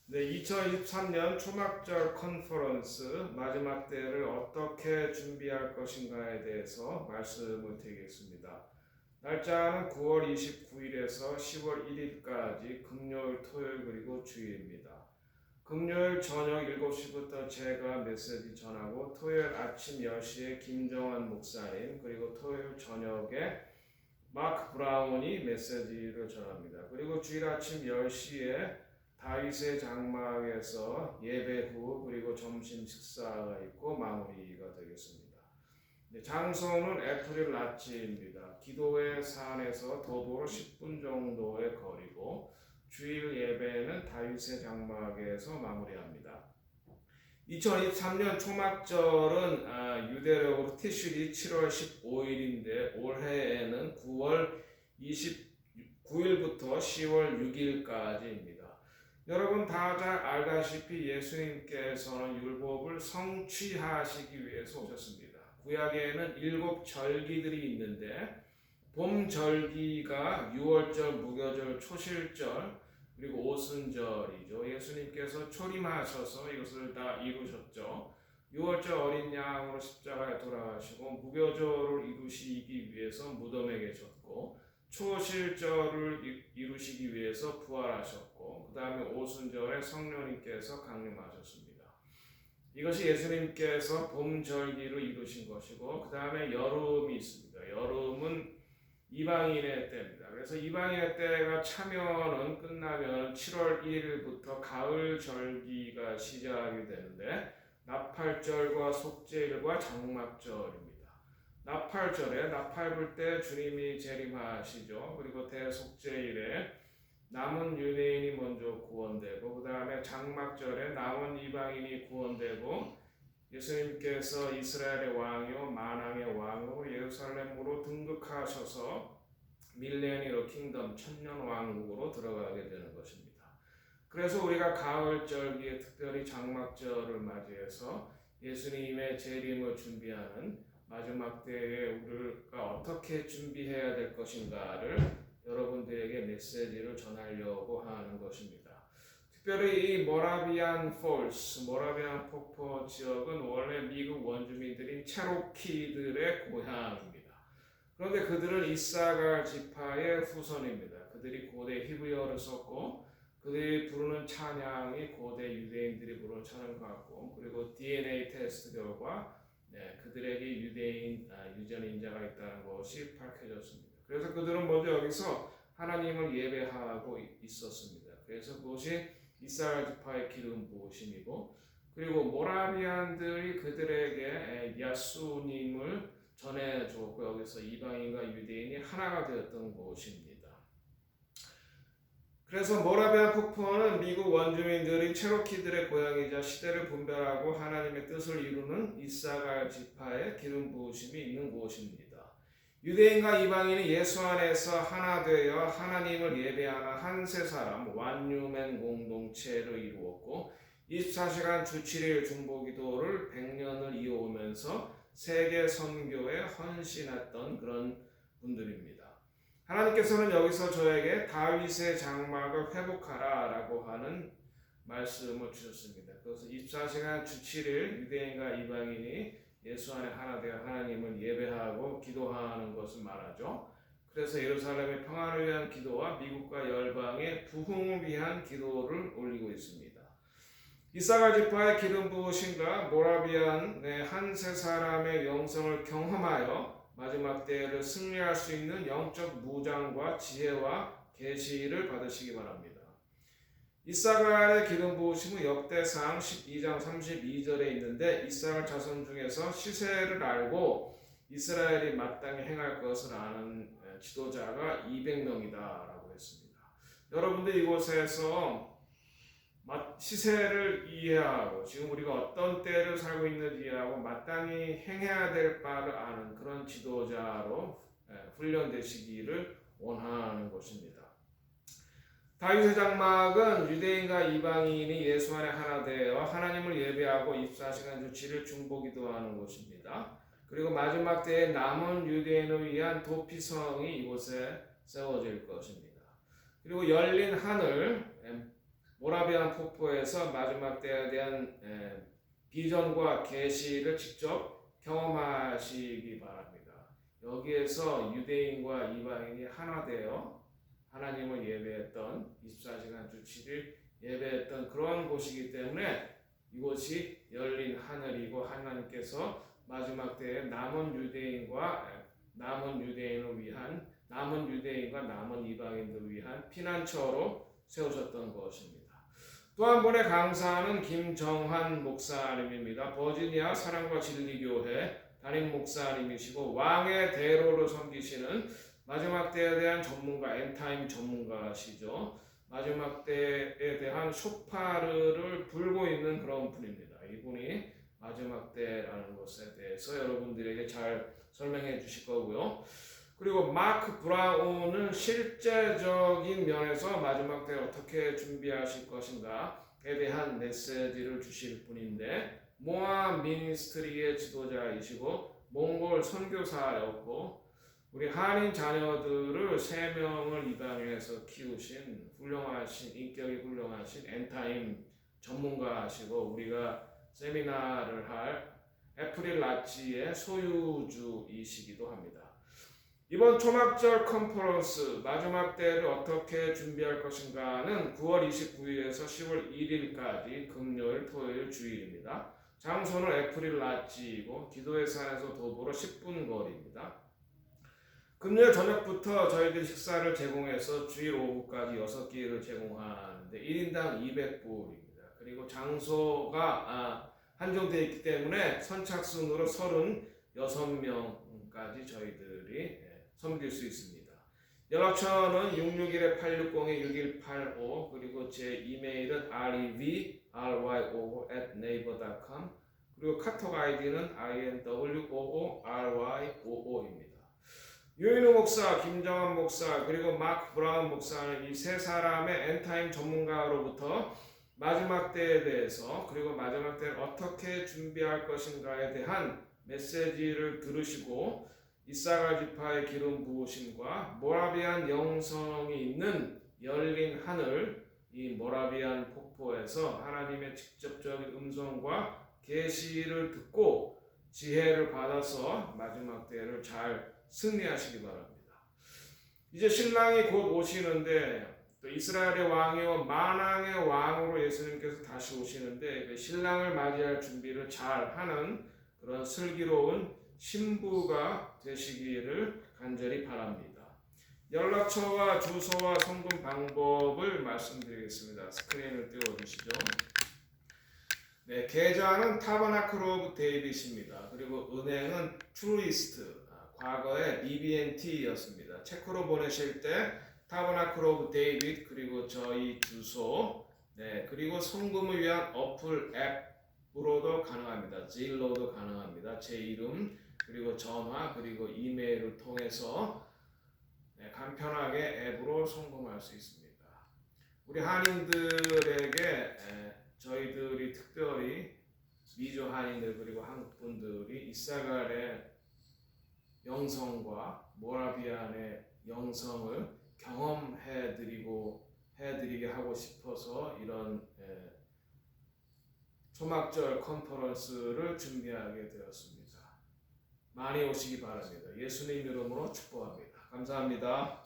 네, 2023년 초막절 컨퍼런스 마지막 때를 어떻게 준비할 것인가에 대해서 말씀을 드리겠습니다. 날짜는 9월 29일에서 10월 1일까지 금요일, 토요일 그리고 주일입니다. 금요일 저녁 7시부터 제가 메시지 전하고 토요일 아침 10시에 김정환 목사님 그리고 토요일 저녁에 마크 브라운이 메시지를 전합니다. 그리고 주일 아침 10시에 다윗의 장막에서 예배 후 그리고 점심 식사가 있고 마무리가 되겠습니다. 장소는 애프릴 라치입니다. 기도회 산에서 도보로 10분 정도의 거리고 주일 예배는 다윗의 장막에서 마무리합니다. 2023년 초막절은 유대력으로 티슈리 7월 15일인데 올해에는 9월 29일부터 10월 6일까지입니다. 여러분 다 잘 알다시피 예수님께서는 율법을 성취하시기 위해서 오셨습니다. 구약에는 7절기들이 있는데 봄 절기가 유월절, 무교절, 초실절 그리고 오순절이죠. 예수님께서 초림하셔서 이것을 다 이루셨죠. 유월절 어린 양으로 십자가에 돌아가시고 무교절을 이루시기 위해서 무덤에 계셨고 초실절을 이루시기 위해서 부활하셨고 그 다음에 오순절에 성령님께서 강림하셨습니다. 이것이 예수님께서 봄절기를 이루신 것이고 그 다음에 여름이 있습니다. 여름은 이방인의 때입니다. 그래서 이방인의 때가 차면은 끝나면 7월 1일부터 가을 절기가 시작이 되는데 나팔절과 속죄일과 장막절입니다. 나팔절에 나팔 불 때 주님이 재림하시죠. 그리고 대속죄일에 남은 유대인이 먼저 구원되고 그 다음에 장막절에 남은 이방인이 구원되고 예수님께서 이스라엘의 왕이요 만왕의 왕으로 예루살렘으로 등극하셔서 밀레니얼 킹덤 천년 왕국으로 들어가게 되는 것입니다. 그래서 우리가 가을절기에 특별히 장막절을 맞이해서 예수님의 재림을 준비하는 마지막 때에 우리가 어떻게 준비해야 될 것인가를 여러분들에게 메시지를 전하려고 하는 것입니다. 특별히 이 모라비안 폴스, 모라비안 폭포 지역은 원래 미국 원주민들인 체로키들의 고향입니다. 그런데 그들은 이사갈 지파의 후손입니다. 그들이 고대 히브리어를 썼고 그들이 부르는 찬양이 고대 유대인들이 부르는 찬양 같고 그리고 DNA 테스트 결과 그들에게 유대인 유전 인자가 있다는 것이 밝혀졌습니다. 그래서 그들은 먼저 여기서 하나님을 예배하고 있었습니다. 그래서 그것이 이스라엘 지파의 기름 부으심이고 그리고 모라비안들이 그들에게 예수님을 전해주었고 여기서 이방인과 유대인이 하나가 되었던 곳입니다. 그래서 모라비안 폭포는 미국 원주민들인 체로키들의 고향이자 시대를 분별하고 하나님의 뜻을 이루는 이사갈 지파의 기름 부으심이 있는 곳입니다. 유대인과 이방인이 예수 안에서 하나 되어 하나님을 예배하는 한 세 사람 완유맨 공동체를 이루었고 24시간 주 7일 중보기도를 100년을 이어오면서 세계 선교에 헌신했던 그런 분들입니다. 하나님께서는 여기서 저에게 다윗의 장막을 회복하라 라고 하는 말씀을 주셨습니다. 그래서 24시간 주 7일 유대인과 이방인이 예수 안에 하나 되어 하나님을 예배하고 기도하는 것을 말하죠. 그래서 예루살렘의 평안을 위한 기도와 미국과 열방의 부흥을 위한 기도를 올리고 있습니다. 이사갈 지파의 기름 부으심과 모라비안의 한 세 사람의 영성을 경험하여 마지막 때를 승리할 수 있는 영적 무장과 지혜와 계시를 받으시기 바랍니다. 이사갈의 기름 부으심은 역대상 12장 32절에 있는데 이사갈 자손 중에서 시세를 알고 이스라엘이 마땅히 행할 것을 아는 지도자가 200명이다 라고 했습니다. 여러분들 이곳에서 시세를 이해하고 지금 우리가 어떤 때를 살고 있는지 이해하고 마땅히 행해야 될 바를 아는 그런 지도자로 훈련되시기를 원하는 것입니다. 다윗의 장막은 유대인과 이방인이 예수 안에 하나 되어 하나님을 예배하고 24시간 주 7일 중보기도하는 곳입니다. 그리고 마지막 때에 남은 유대인을 위한 도피성이 이곳에 세워질 것입니다. 그리고 열린 하늘 모라비안 폭포에서 마지막 때에 대한 비전과 계시를 직접 경험하시기 바랍니다. 여기에서 유대인과 이방인이 하나 되어 하나님을 예배했던 24시간 주 7일 예배했던 그런 곳이기 때문에 이곳이 열린 하늘이고 하나님께서 마지막 때에 남은 유대인과 남은 이방인들을 위한 피난처로 세우셨던 것입니다. 또 한 번의 강사는 김정환 목사님입니다. 버지니아 사랑과 진리교회 담임 목사님이시고 왕의 대로를 섬기시는 마지막 때에 대한 전문가, 엔타임 전문가시죠. 마지막 때에 대한 쇼파르를 불고 있는 그런 분입니다. 이분이 마지막 때라는 것에 대해서 여러분들에게 잘 설명해 주실 거고요. 그리고 마크 브라운은 실제적인 면에서 마지막 때 어떻게 준비하실 것인가에 대한 메시지를 주실 분인데 모아 미니스트리의 지도자이시고 몽골 선교사였고 우리 한인 자녀들을 3명을 입양해서 키우신 훌륭하신 인격이 훌륭하신 엔타임 전문가시고 우리가 세미나를 할 애프릴 라치의 소유주이시기도 합니다. 이번 초막절 컨퍼런스 마지막 때를 어떻게 준비할 것인가는 9월 29일에서 10월 1일까지 금요일, 토요일, 주일입니다. 장소는 애프릴 라치이고 기도의 산에서 도보로 10분 거리입니다. 금요일 저녁부터 저희들이 식사를 제공해서 주일 오후까지 6끼를 제공하는데 1인당 200불입니다. 그리고 장소가 한정되어 있기 때문에 선착순으로 36명까지 저희들이 섬길 수 있습니다. 연락처는 661-860-6185 그리고 제 이메일은 revryo@naver.com 그리고 카톡 아이디는 inwooryo입니다. 유인우 목사, 김정환 목사 그리고 마크 브라운 목사는 이 세 사람의 엔타임 전문가로부터 마지막 때에 대해서 그리고 마지막 때를 어떻게 준비할 것인가에 대한 메시지를 들으시고 이사갈 지파의 기름 부으심과 모라비안 영성이 있는 열린 하늘 이 모라비안 폭포에서 하나님의 직접적인 음성과 계시를 듣고 지혜를 받아서 마지막 때를 잘 승리하시기 바랍니다. 이제 신랑이 곧 오시는데 또 이스라엘의 왕이요 만왕의 왕으로 예수님께서 다시 오시는데 신랑을 맞이할 준비를 잘 하는 그런 슬기로운 신부가 되시기를 간절히 바랍니다. 연락처와 주소와 송금 방법을 말씀드리겠습니다. 스크린을 띄워주시죠. 네, 계좌는 타버나클 오브 데이빗입니다. 그리고 은행은 트루이스트, 과거에 BB&T였습니다. 체크로 보내실 때 타버나클 오브 데이빗 그리고 저희 주소, 네, 그리고 송금을 위한 어플 앱으로도 가능합니다. 제일로도 가능합니다. 제 이름 그리고 전화 그리고 이메일을 통해서 간편하게 앱으로 송금할 수 있습니다. 우리 한인들에게 저희들이 특별히 미주 한인들 그리고 한국 분들이 이사갈의 영성과 모라비안의 영성을 경험해드리게 하고 싶어서 이런 초막절 컨퍼런스를 준비하게 되었습니다. 많이 오시기 바랍니다. 예수님 이름으로 축복합니다. 감사합니다.